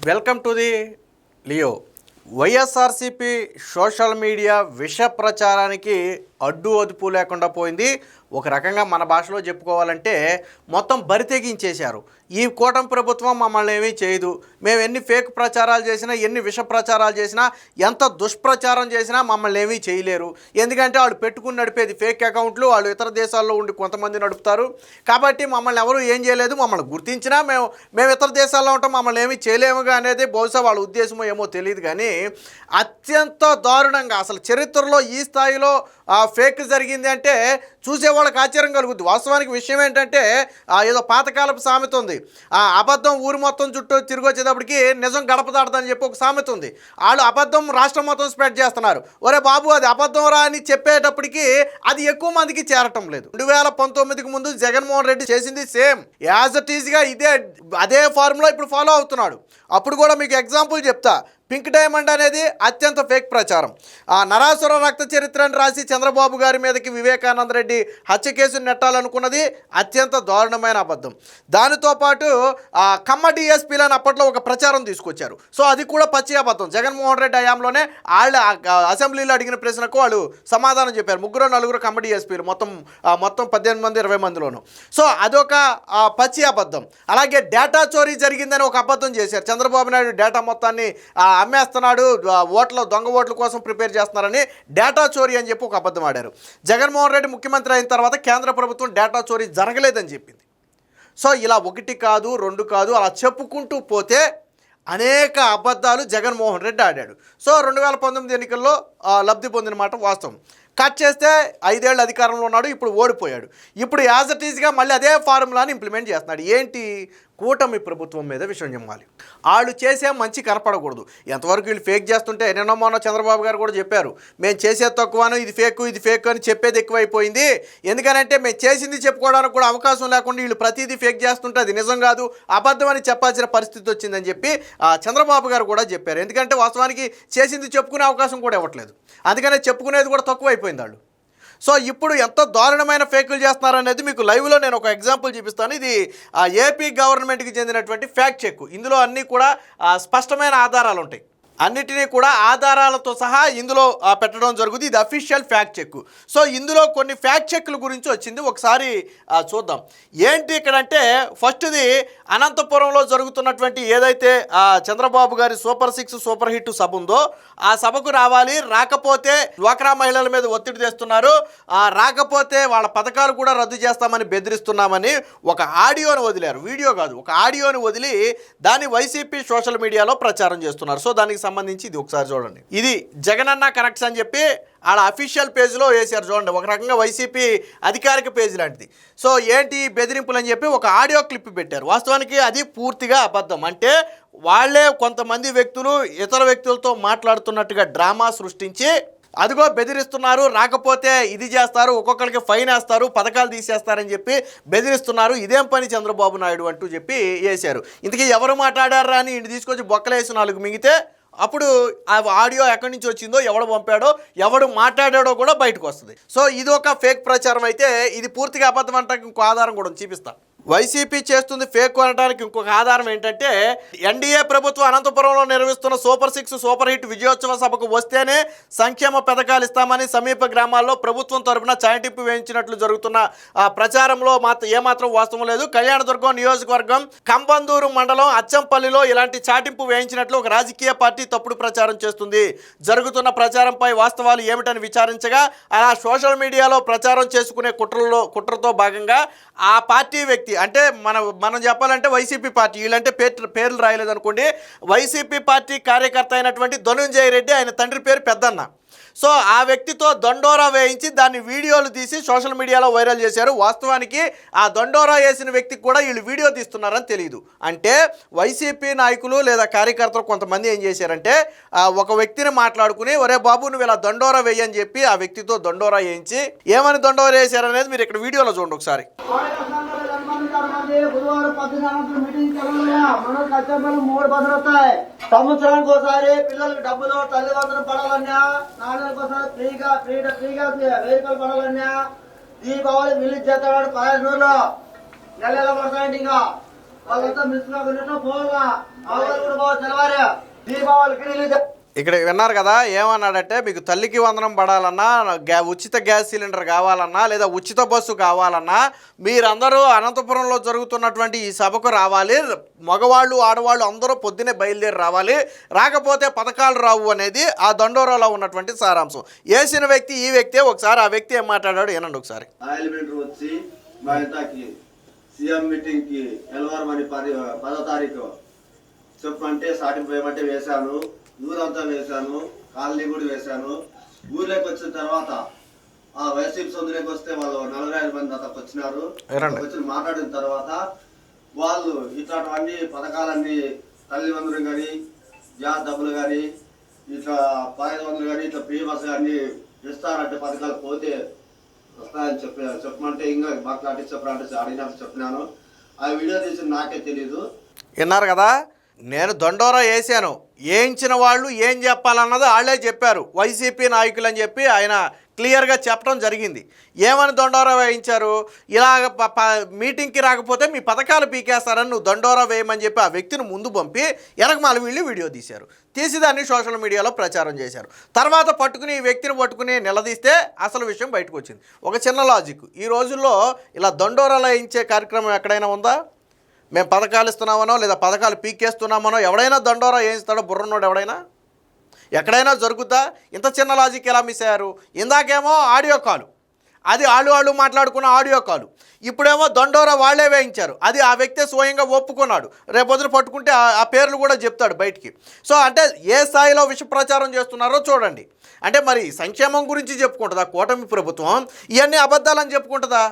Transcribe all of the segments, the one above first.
Welcome to the Leo. YSRCP social media విష ప్రచారానికి అడ్డు అదుపు లేకుండా పోయింది. ఒక రకంగా మన భాషలో చెప్పుకోవాలంటే మొత్తం బరితెగించేశారు. ఈ కూటమి ప్రభుత్వం మమ్మల్ని ఏమీ చేయదు, మేము ఎన్ని ఫేక్ ప్రచారాలు చేసినా, ఎన్ని విష ప్రచారాలు చేసినా, ఎంత దుష్ప్రచారం చేసినా మమ్మల్ని ఏమీ చేయలేరు. ఎందుకంటే వాళ్ళు పెట్టుకుని నడిపేది ఫేక్ అకౌంట్లు, వాళ్ళు ఇతర దేశాల్లో ఉండి కొంతమంది నడుపుతారు. కాబట్టి మమ్మల్ని ఎవరు ఏం చేయలేదు, మమ్మల్ని గుర్తించినా మేము ఇతర దేశాల్లో ఉంటాం, మమ్మల్ని ఏమీ చేయలేముగా అనేది బహుశా వాళ్ళ ఉద్దేశమో ఏమో తెలియదు. కానీ అత్యంత దారుణంగా అసలు చరిత్రలో ఈ స్థాయిలో ఫేక్ జరిగింది అంటే చూసేవాళ్ళకి ఆశ్చర్యం కలుగుద్ది. వాస్తవానికి విషయం ఏంటంటే ఏదో పాతకాలపు సామెత ఉంది, అబద్ధం ఊరు మొత్తం చుట్టూ తిరిగి వచ్చేటప్పటికి నిజం గడప దాటదని చెప్పి ఒక సామెత ఉంది. వాళ్ళు అబద్ధం రాష్ట్రం మొత్తం స్ప్రెడ్ చేస్తున్నారు. ఒరే బాబు అది అబద్ధం రా అని చెప్పేటప్పటికి అది ఎక్కువ మందికి చేరటం లేదు. 2019కి ముందు జగన్మోహన్ రెడ్డి చేసింది సేమ్ యాజ్ ఇట్ ఈజ్గా అదే ఫార్ములా ఇప్పుడు ఫాలో అవుతున్నాడు. అప్పుడు కూడా మీకు ఎగ్జాంపుల్ చెప్తా. పింక్ డైమండ్ అనేది అత్యంత ఫేక్ ప్రచారం. నరాసుర రక్త చరిత్రను రాసి చంద్రబాబు గారి మీదకి వివేకానంద రెడ్డి హత్య కేసును నెట్టాలనుకున్నది అత్యంత దారుణమైన అబద్ధం. దానితో పాటు కమ్మ డిఎస్పీలను అప్పట్లో ఒక ప్రచారం తీసుకొచ్చారు. సో అది కూడా పచ్చి అబద్ధం. జగన్మోహన్ రెడ్డి హయాంలోనే వాళ్ళ అసెంబ్లీలో అడిగిన ప్రశ్నకు వాళ్ళు సమాధానం చెప్పారు. 3-4 కమ్మ డిఎస్పీలు మొత్తం 18 మంది 20 మందిలోను. సో అదొక పచ్చి అబద్ధం. అలాగే డేటా చోరీ జరిగిందని ఒక అబద్ధం చేశారు. చంద్రబాబు నాయుడు డేటా మొత్తాన్ని అమ్మేస్తున్నాడు, దొంగ ఓట్ల కోసం ప్రిపేర్ చేస్తున్నారని డేటా చోరీ అని చెప్పి ఒక అబద్ధం ఆడారు. జగన్మోహన్ రెడ్డి ముఖ్యమంత్రి అయిన తర్వాత కేంద్ర ప్రభుత్వం డేటా చోరీ జరగలేదని చెప్పింది. సో ఇలా 1 కాదు 2 కాదు అలా చెప్పుకుంటూ పోతే అనేక అబద్ధాలు జగన్మోహన్ రెడ్డి ఆడాడు. సో 2019 ఎన్నికల్లో లబ్ధి పొందిన మాట వాస్తవం. కట్ చేస్తే 5 ఏళ్ళు అధికారంలో ఉన్నాడు, ఇప్పుడు ఓడిపోయాడు. ఇప్పుడు యాజ్ ఇట్ ఈజ్గా మళ్ళీ అదే ఫార్ములాని ఇంప్లిమెంట్ చేస్తున్నాడు. ఏంటి? కూటమి ప్రభుత్వం మీద విషయం చెప్పాలి. వాళ్ళు చేసే మంచి కనపడకూడదు. ఎంతవరకు వీళ్ళు ఫేక్ చేస్తుంటే మొన్న చంద్రబాబు గారు కూడా చెప్పారు, మేము చేసేది తక్కువను, ఇది ఫేక్ అని చెప్పేది ఎక్కువైపోయింది. ఎందుకనంటే మేము చేసింది చెప్పుకోవడానికి కూడా అవకాశం లేకుండా వీళ్ళు ప్రతిదీ ఫేక్ చేస్తుంటే అది నిజం కాదు, అబద్ధం అని చెప్పాల్సిన పరిస్థితి వచ్చిందని చెప్పి చంద్రబాబు గారు కూడా చెప్పారు. ఎందుకంటే వాస్తవానికి చేసింది చెప్పుకునే అవకాశం కూడా ఇవ్వట్లేదు. అందుకనే చెప్పుకునేది కూడా తక్కువైపోయింది వాళ్ళు. సో ఇప్పుడు ఎంత దారుణమైన ఫేకులు చేస్తున్నారనేది మీకు లైవ్లో నేను ఒక ఎగ్జాంపుల్ చూపిస్తాను. ఇది ఏపీ గవర్నమెంట్కి చెందినటువంటి ఫ్యాక్ట్ చెక్. ఇందులో అన్నీ కూడా స్పష్టమైన ఆధారాలు ఉంటాయి. అన్నిటినీ కూడా ఆధారాలతో సహా ఇందులో పెట్టడం జరుగుతుంది. ఇది అఫీషియల్ ఫ్యాక్ట్ చెక్. సో ఇందులో కొన్ని ఫ్యాక్ట్ చెక్ల గురించి వచ్చింది, ఒకసారి చూద్దాం. ఏంటి ఇక్కడంటే ఫస్ట్ది అనంతపురంలో జరుగుతున్నటువంటి ఏదైతే చంద్రబాబు గారి సూపర్ 6 సూపర్ హిట్ సభ ఉందో ఆ సభకు రావాలి, రాకపోతే డ్వాక్రా మహిళల మీద ఒత్తిడి తెస్తున్నారు, రాకపోతే వాళ్ళ పథకాలు కూడా రద్దు చేస్తామని బెదిరిస్తున్నామని ఒక ఆడియోని వదిలారు. వీడియో కాదు, ఒక ఆడియోని వదిలి దాన్ని వైసీపీ సోషల్ మీడియాలో ప్రచారం చేస్తున్నారు. సో దానికి సంబంధించి ఇది ఒకసారి చూడండి. ఇది జగనన్న కనెక్ట్స్ అని చెప్పి వాళ్ళ అఫీషియల్ పేజ్లో వేశారు. చూడండి, ఒక రకంగా వైసీపీ అధికారిక పేజ్ లాంటిది. సో ఏంటి బెదిరింపులు అని చెప్పి ఒక ఆడియో క్లిప్ పెట్టారు. వాస్తవానికి అది పూర్తిగా అబద్ధం. అంటే వాళ్ళే కొంతమంది వ్యక్తులు ఇతర వ్యక్తులతో మాట్లాడుతున్నట్టుగా డ్రామా సృష్టించి అదిగో బెదిరిస్తున్నారు, రాకపోతే ఇది చేస్తారు, ఒక్కొక్కరికి ఫైన్ వేస్తారు, పథకాలు తీసేస్తారని చెప్పి బెదిరిస్తున్నారు, ఇదేం పని చంద్రబాబు నాయుడు అంటూ చెప్పి వేశారు. ఇంతకీ ఎవరు మాట్లాడారా అని ఇంటి తీసుకొచ్చి బొక్కలేసి 4 మింగితే అప్పుడు ఆ ఆడియో ఎక్కడి నుంచి వచ్చిందో, ఎవడు పంపాడో, ఎవడు మాట్లాడాడో కూడా బయటకు వస్తుంది. సో ఇది ఒక ఫేక్ ప్రచారం అయితే ఇది పూర్తిగా అబద్ధం అంటానికి ఇంకో ఆధారం కూడా చూపిస్తాను. వైసీపీ చేస్తుంది ఫేక్ అనడానికి ఇంకొక ఆధారం ఏంటంటే ఎన్డీఏ ప్రభుత్వం అనంతపురంలో నిర్వహిస్తున్న సూపర్ 6 సూపర్ హిట్ విజయోత్సవ సభకు వస్తేనే సంక్షేమ పథకాలు ఇస్తామని సమీప గ్రామాల్లో ప్రభుత్వం తరపున చాటింపు వేయించినట్లు జరుగుతున్న ప్రచారంలో ఏమాత్రం వాస్తవం లేదు. కళ్యాణదుర్గం నియోజకవర్గం కంబందూరు మండలం అచ్చంపల్లిలో ఇలాంటి చాటింపు వేయించినట్లు ఒక రాజకీయ పార్టీ తప్పుడు ప్రచారం చేస్తుంది. జరుగుతున్న ప్రచారంపై వాస్తవాలు ఏమిటని విచారించగా అలా సోషల్ మీడియాలో ప్రచారం చేసుకునే కుట్రతో భాగంగా ఆ పార్టీ వ్యక్తి అంటే మనం చెప్పాలంటే వైసీపీ పార్టీ, వీళ్ళంటే పేర్లు రాయలేదు అనుకోండి, వైసీపీ పార్టీ కార్యకర్త అయినటువంటి ధనుంజయ రెడ్డి, ఆయన తండ్రి పేరు పెద్దన్న. సో ఆ వ్యక్తితో దండోరా వేయించి దాన్ని వీడియోలు తీసి సోషల్ మీడియాలో వైరల్ చేశారు. వాస్తవానికి ఆ దండోరా వేసిన వ్యక్తికి కూడా వీళ్ళు వీడియో తీస్తున్నారని తెలియదు. అంటే వైసీపీ నాయకులు లేదా కార్యకర్తలు కొంతమంది ఏం చేశారంటే ఒక వ్యక్తిని మాట్లాడుకుని ఒరే బాబు నువ్వు ఇలా దండోరా వేయని చెప్పి ఆ వ్యక్తితో దండోరా వేయించి ఏమని దండోరా వేశారనేది మీరు ఇక్కడ వీడియోలో చూడండి ఒకసారి. బుధవారం 10 మీటింగ్ మనకు కష్టపడి 3 బస్సులు వస్తాయి. సంవత్సరానికి ఒకసారి పిల్లలకి డబ్బులు తల్లిదండ్రులు పడాలన్నా, నాన్నలకు ఒకసారి ఫ్రీగా 1000 రూపాయలు పడాలన్నా, దీపావళి రిలీజ్ చేస్తాడు 15 రోజులు నెల పడతాయండి. ఇంకా వాళ్ళంతా మిస్ కాకుండా పోవాలా వాళ్ళు కూడా పోవాలి తెల్లవారు దీపావళికి రిలీజ్. ఇక్కడ విన్నారు కదా, ఏమన్నాడంటే మీకు తల్లికి వందనం పడాలన్నా, ఉచిత గ్యాస్ సిలిండర్ కావాలన్నా, లేదా ఉచిత బస్సు కావాలన్నా మీరందరూ అనంతపురంలో జరుగుతున్నటువంటి ఈ సభకు రావాలి, మగవాళ్ళు ఆడవాళ్ళు అందరూ పొద్దునే బయలుదేరి రావాలి, రాకపోతే పథకాలు రావు అనేది ఆ దండోరాలో ఉన్నటువంటి సారాంశం. వేసిన వ్యక్తి ఈ వ్యక్తే. ఒకసారి ఆ వ్యక్తి ఏం మాట్లాడాడు ఏనండి ఒకసారి. పార్లమెంట్ వచ్చి మా ఇంతకి సీఎం మీటింగ్ కి ఎలవరమని 10వ తారీఖు చెప్పంటే స్టార్టింగ్ పోయమంటే వేశాను, ఊరంతా వేశాను, కాలనీ కూడా వేశాను. ఊర్లోకి వచ్చిన తర్వాత ఆ వైసీపీ సొందులోకి వస్తే వాళ్ళు 45 మంది అంతకు వచ్చినారు. వచ్చి మాట్లాడిన తర్వాత వాళ్ళు ఇట్లాంటివన్నీ పథకాలన్నీ తల్లిదండ్రులు కానీ గ్యాస్ డబ్బులు కానీ ఇట్లా 1500 కానీ ఇట్లా ఫ్రీ బస్ కానీ ఇస్తారంటే పథకాలు పోతే వస్తాయని చెప్పమంటే ఇంకా మాట్లాడి చెప్పాలంటే అడిగినప్పుడు చెప్పినాను. ఆ వీడియో తీసి నాకే తెలీదు. విన్నారు కదా, నేను దండోరా వేసాను, వేయించిన వాళ్ళు ఏం చెప్పాలన్నది వాళ్ళే చెప్పారు, వైసీపీ నాయకులు అని చెప్పి ఆయన క్లియర్గా చెప్పడం జరిగింది. ఏమని దండోరా వేయించారు, ఇలాగ మీటింగ్కి రాకపోతే మీ పథకాలు పీకేస్తారని నువ్వు దండోరా వేయమని చెప్పి ఆ వ్యక్తిని ముందు పంపి వెనకమాల వీళ్ళు వీడియో తీశారు, తీసి దాన్ని సోషల్ మీడియాలో ప్రచారం చేశారు. తర్వాత పట్టుకుని ఈ వ్యక్తిని పట్టుకుని నిలదీస్తే అసలు విషయం బయటకు వచ్చింది. ఒక చిన్న లాజిక్, ఈ రోజుల్లో ఇలా దండోరాలు వేయించే కార్యక్రమం ఎక్కడైనా ఉందా? మేము పథకాలు ఇస్తున్నామనో లేదా పథకాలు పీకేస్తున్నామనో ఎవడైనా దండోరా వేయిస్తాడో బుర్రన్నోడు ఎవడైనా? ఎక్కడైనా జరుగుద్దా? ఇంత చిన్న లాజిక్ ఎలా మిస్ అయ్యారు? ఇందాకేమో ఆడియో కాలు, అది వాళ్ళు మాట్లాడుకున్న ఆడియో కాలు, ఇప్పుడేమో దండోరా వాళ్ళే వేయించారు, అది ఆ వ్యక్తే స్వయంగా ఒప్పుకున్నాడు, రేపొద్దున పట్టుకుంటే ఆ పేర్లు కూడా చెప్తాడు బయటికి. సో అంటే ఏ స్థాయిలో విష ప్రచారం చేస్తున్నారో చూడండి. అంటే మరి సంక్షేమం గురించి చెప్పుకుంటుందా కూటమి ప్రభుత్వం? ఇవన్నీ అబద్ధాలని చెప్పుకుంటుందా?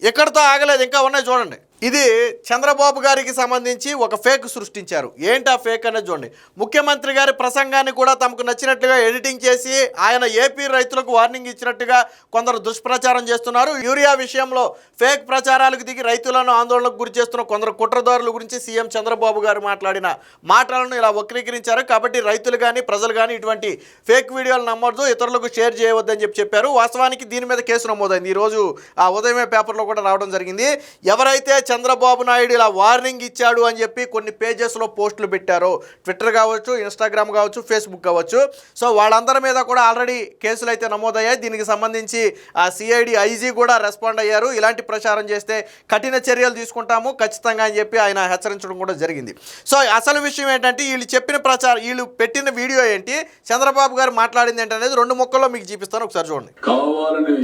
ఎక్కడితో ఆగలేదు, ఇంకా ఉన్నాయి చూడండి. ఇది చంద్రబాబు గారికి సంబంధించి ఒక ఫేక్ సృష్టించారు. ఏంటి ఆ ఫేక్ అనేది చూడండి. ముఖ్యమంత్రి గారి ప్రసంగాన్ని కూడా తమకు నచ్చినట్లుగా ఎడిటింగ్ చేసి ఆయన ఏపీ రైతులకు వార్నింగ్ ఇచ్చినట్టుగా కొందరు దుష్ప్రచారం చేస్తున్నారు. యూరియా విషయంలో ఫేక్ ప్రచారాలకు దిగి రైతులను ఆందోళనకు గురి చేస్తున్న కొందరు కుట్రదారుల గురించి సీఎం చంద్రబాబు గారు మాట్లాడిన మాటలను ఇలా వక్రీకరించారు. కాబట్టి రైతులు కానీ ప్రజలు కానీ ఇటువంటి ఫేక్ వీడియోలు నమ్మొద్దు, ఇతరులకు షేర్ చేయవద్దని చెప్పారు. వాస్తవానికి దీని మీద కేసు నమోదైంది. ఈరోజు ఆ ఉదయమే పేపర్లో కూడా రావడం జరిగింది. ఎవరైతే చంద్రబాబు నాయుడు ఇలా వార్నింగ్ ఇచ్చాడు అని చెప్పి కొన్ని పేజెస్లో పోస్టులు పెట్టారో, ట్విట్టర్ కావచ్చు, ఇన్స్టాగ్రామ్ కావచ్చు, ఫేస్బుక్ కావచ్చు, సో వాళ్ళందరి మీద కూడా ఆల్రెడీ కేసులు అయితే నమోదయ్యాయి. దీనికి సంబంధించి ఆ సిఐడి ఐజీ కూడా రెస్పాండ్ అయ్యారు. ఇలాంటి ప్రచారం చేస్తే కఠిన చర్యలు తీసుకుంటాము ఖచ్చితంగా అని చెప్పి ఆయన హెచ్చరించడం కూడా జరిగింది. సో అసలు విషయం ఏంటంటే వీళ్ళు చెప్పిన ప్రచారం, వీళ్ళు పెట్టిన వీడియో ఏంటి, చంద్రబాబు గారు మాట్లాడింది ఏంటి అనేది 2 ముక్కల్లో మీకు చూపిస్తాను, ఒకసారి చూడండి. కావాలని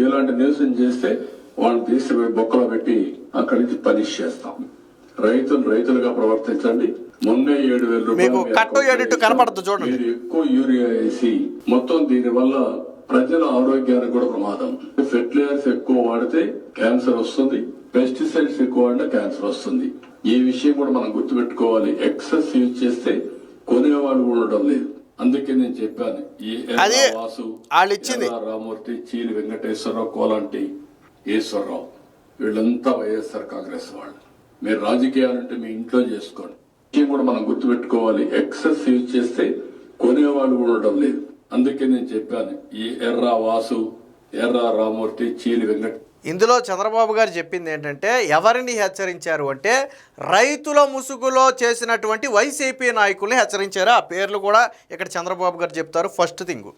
ఇలాంటి నిరసన చేస్తే వాళ్ళని తీసుకుపోయి బొక్కలో పెట్టి అక్కడి నుంచి పనిష్ చేస్తాం. రైతులుగా ప్రవర్తించండి. మొన్నే 7,000 మీకు కట్టు ఎడిట్ కనపడదు చూడండి. మీరు ఎక్కువ యూరియా వేసి మొత్తం దీని వల్ల ప్రజల ఆరోగ్యానికి కూడా ప్రమాదం. ఫెర్టిలైజర్స్ ఎక్కువ వాడితే క్యాన్సర్ వస్తుంది, పెస్టిసైడ్స్ ఎక్కువ వాడినా క్యాన్సర్ వస్తుంది. ఈ విషయం కూడా మనం గుర్తుపెట్టుకోవాలి. ఎక్సెస్ యూజ్ చేస్తే కొనేవాళ్ళు కూడా ఉండడం లేదు. అందుకే నేను చెప్పాను, ఈ వాసు, రామూర్తి, చీలి వెంకటేశ్వరరావు, కోలాంటి ఈశ్వరరావు వీళ్ళంతా వైఎస్ఆర్ కాంగ్రెస్ వాళ్ళు. మీరు రాజకీయాలంటే మీ ఇంట్లో చేసుకోండి. విషయం కూడా మనం గుర్తుపెట్టుకోవాలి. ఎక్సెస్ యూజ్ చేస్తే కొనేవాళ్ళు కూడా ఉండడం లేదు. అందుకే నేను చెప్పాను, ఈ వాసు, రామూర్తి, చీలి వెంకట. ఇందులో చంద్రబాబు గారు చెప్పింది ఏంటంటే, ఎవరిని హెచ్చరించారు అంటే రైతుల ముసుగులో చేసినటువంటి వైసీపీ నాయకుల్ని హెచ్చరించారు. ఆ పేర్లు కూడా ఇక్కడ చంద్రబాబు గారు చెప్తారు. First thing.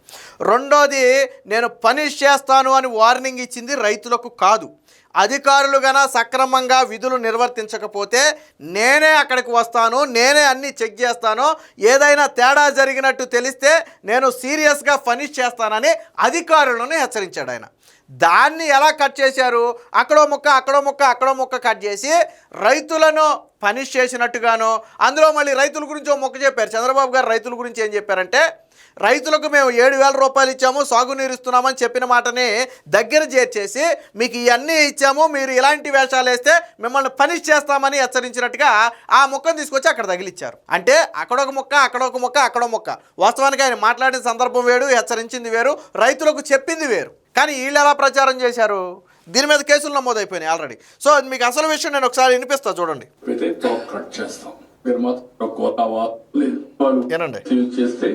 రెండోది, నేను పనిష్ చేస్తాను అని వార్నింగ్ ఇచ్చింది రైతులకు కాదు, అధికారులు గన సక్రమంగా విధులు నిర్వర్తించకపోతే నేనే అక్కడికి వస్తాను, నేనే అన్నీ చెక్ చేస్తాను, ఏదైనా తేడా జరిగినట్టు తెలిస్తే నేను సీరియస్గా పనిష్ చేస్తానని అధికారులను హెచ్చరించాడు ఆయన. దాన్ని ఎలా కట్ చేశారు, అక్కడో ముక్క కట్ చేసి రైతులను పనిష్ చేసినట్టుగాను, అందులో మళ్ళీ రైతుల గురించి ఓ మొక్క చెప్పారు. చంద్రబాబు గారు రైతుల గురించి ఏం చెప్పారంటే, రైతులకు మేము 7,000 రూపాయలు ఇచ్చాము, సాగునీరు ఇస్తున్నామని చెప్పిన మాటని దగ్గర చేర్చేసి మీకు ఇవన్నీ ఇచ్చాము, మీరు ఇలాంటి వేషాలు వేస్తే మిమ్మల్ని పనిష్ చేస్తామని హెచ్చరించినట్టుగా ఆ మొక్కను తీసుకొచ్చి అక్కడ తగిలిచ్చారు. అంటే అక్కడొక మొక్క. వాస్తవానికి ఆయన మాట్లాడిన సందర్భం వేరు, హెచ్చరించింది వేరు, రైతులకు చెప్పింది వేరు. కానీ వీళ్ళు ఎలా ప్రచారం చేశారు, దీని మీద కేసులు నమోదైపోయినాయి ఆల్రెడీ. సో మీకు అసలు విషయం నేను ఒకసారి వినిపిస్తా చూడండి. చేస్తే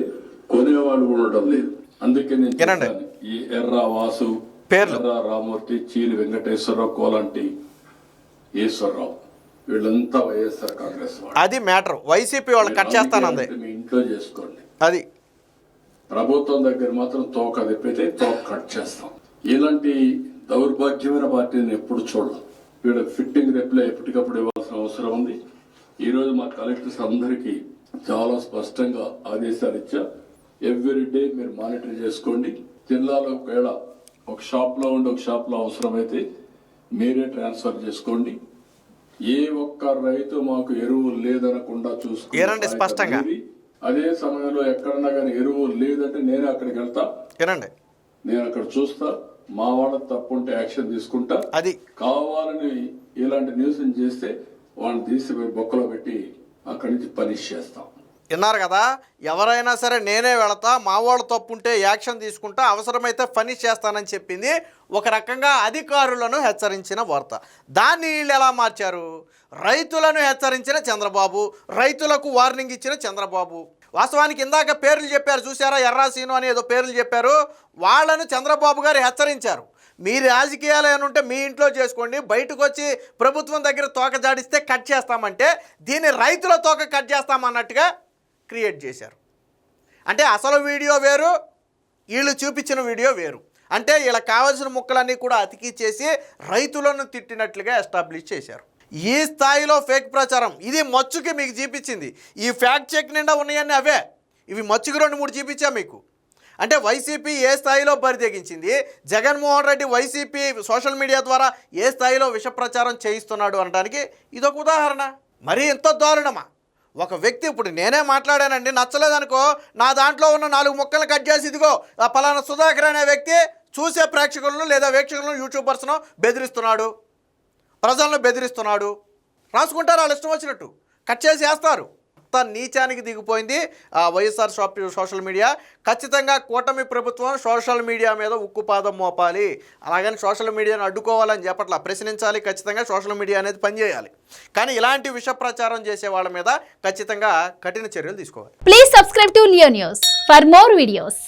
కొనేవాళ్ళు కూడా ఉండడం లేదు. అందుకే నేను ఈ వాసు, రామూర్తి, చీలి వెంకటేశ్వరరావు, కోలాంటి ఈశ్వరరావు వీళ్ళంతా వైఎస్ఆర్ కాంగ్రెస్ వాళ్ళు. అది మ్యాటర్. వైసీపీ వాళ్ళు కట్ చేస్తానంది. మీ ఇంట్లో చేసుకోండి. అది ప్రభుత్వం దగ్గర మాత్రం తోక తిప్పితే తోక కట్ చేస్తాం. ఇలాంటి దౌర్భాగ్యమైన పార్టీని ఎప్పుడు చూడడం. వీళ్ళ ఫిట్టింగ్ రిప్లై ఎప్పటికప్పుడు ఇవ్వాల్సిన అవసరం ఉంది. ఈ రోజు మా కలెక్టర్స్ అందరికీ చాలా స్పష్టంగా ఆదేశాలు ఇచ్చా. ఎవ్రీ డే మీరు మానిటర్ చేసుకోండి. జిల్లాలో ఒకవేళ ఒక షాప్ లో ఉండి ఒక షాప్ లో అవసరమైతే మీరే ట్రాన్స్ఫర్ చేసుకోండి. ఏ ఒక్క రైతు మాకు ఎరువులు లేదనకుండా ఏనండి స్పష్టంగా. అదే సమయంలో ఎక్కడన్నా కానీ ఎరువులు లేదంటే నేనే అక్కడికి వెళ్తా. ఏనండి నేను అక్కడ చూస్తా. మా వాళ్ళ తప్పు ఉంటే యాక్షన్ తీసుకుంటా. అది కావాలని ఇలాంటి న్యూస్ చేస్తే వాళ్ళని తీసి బొక్కలో పెట్టి అక్కడి నుంచి పనిష్ చేస్తాం. విన్నారు కదా, ఎవరైనా సరే నేనే వెళతా, మా వాళ్ళు తప్పుంటే యాక్షన్ తీసుకుంటా, అవసరమైతే ఫనిష్ చేస్తానని చెప్పింది. ఒక రకంగా అధికారులను హెచ్చరించిన వార్త. దాన్ని వీళ్ళు ఎలా మార్చారు? రైతులను హెచ్చరించిన చంద్రబాబు, రైతులకు వార్నింగ్ ఇచ్చిన చంద్రబాబు. వాస్తవానికి ఇందాక పేర్లు చెప్పారు చూసారా, ఎర్రాసీను అని ఏదో పేర్లు చెప్పారు. వాళ్ళను చంద్రబాబు గారు హెచ్చరించారు. మీ రాజకీయాలు ఏమంటే మీ ఇంట్లో చేసుకోండి, బయటకు వచ్చి ప్రభుత్వం దగ్గర తోక జాడిస్తే కట్ చేస్తామంటే దీన్ని రైతుల తోక కట్ చేస్తామన్నట్టుగా క్రియేట్ చేశారు. అంటే అసలు వీడియో వేరు, వీళ్ళు చూపించిన వీడియో వేరు. అంటే వీళ్ళకి కావాల్సిన ముక్కలన్నీ కూడా అతికిచ్చేసి రైతులను తిట్టినట్లుగా ఎస్టాబ్లిష్ చేశారు. ఈ స్థాయిలో ఫేక్ ప్రచారం. ఇది మచ్చుకి మీకు చూపించింది. ఈ ఫ్యాక్ట్ చెక్ నిండా ఉన్నాయన్నీ అవే. ఇవి మచ్చుకి 2-3 చూపించా మీకు. అంటే వైసీపీ ఏ స్థాయిలో బరితెగించింది, Jaganmohan Reddy YCP social media ద్వారా ఏ స్థాయిలో విష ప్రచారం చేయిస్తున్నాడు అనడానికి ఇదొక ఉదాహరణ. మరీ ఎంతో దారుణమా? ఒక వ్యక్తి, ఇప్పుడు నేనే మాట్లాడానండి, నచ్చలేదనుకో నా దాంట్లో ఉన్న 4 ముక్కలు కట్ చేసి ఇదిగో ఆ పలానా సుధాకర్ అనే వ్యక్తి చూసే ప్రేక్షకులను లేదా వీక్షకులను యూట్యూబర్స్ను బెదిరిస్తున్నాడు, ప్రజలను బెదిరిస్తున్నాడు, రాసుకుంటారు వాళ్ళు ఇష్టం వచ్చినట్టు, కట్ చేసి వేస్తారు. అంత నీచానికి దిగిపోయింది వైఎస్ఆర్ సోషల్ మీడియా. ఖచ్చితంగా కూటమి ప్రభుత్వం సోషల్ మీడియా మీద ఉక్కుపాదం మోపాలి. అలాగని సోషల్ మీడియాను అడ్డుకోవాలని చెప్పట్లా, ప్రశ్నించాలి. ఖచ్చితంగా సోషల్ మీడియా అనేది పనిచేయాలి. కానీ ఇలాంటి విష ప్రచారం చేసే వాళ్ళ మీద ఖచ్చితంగా కఠిన చర్యలు తీసుకోవాలి. Please subscribe to Leo news for more videos.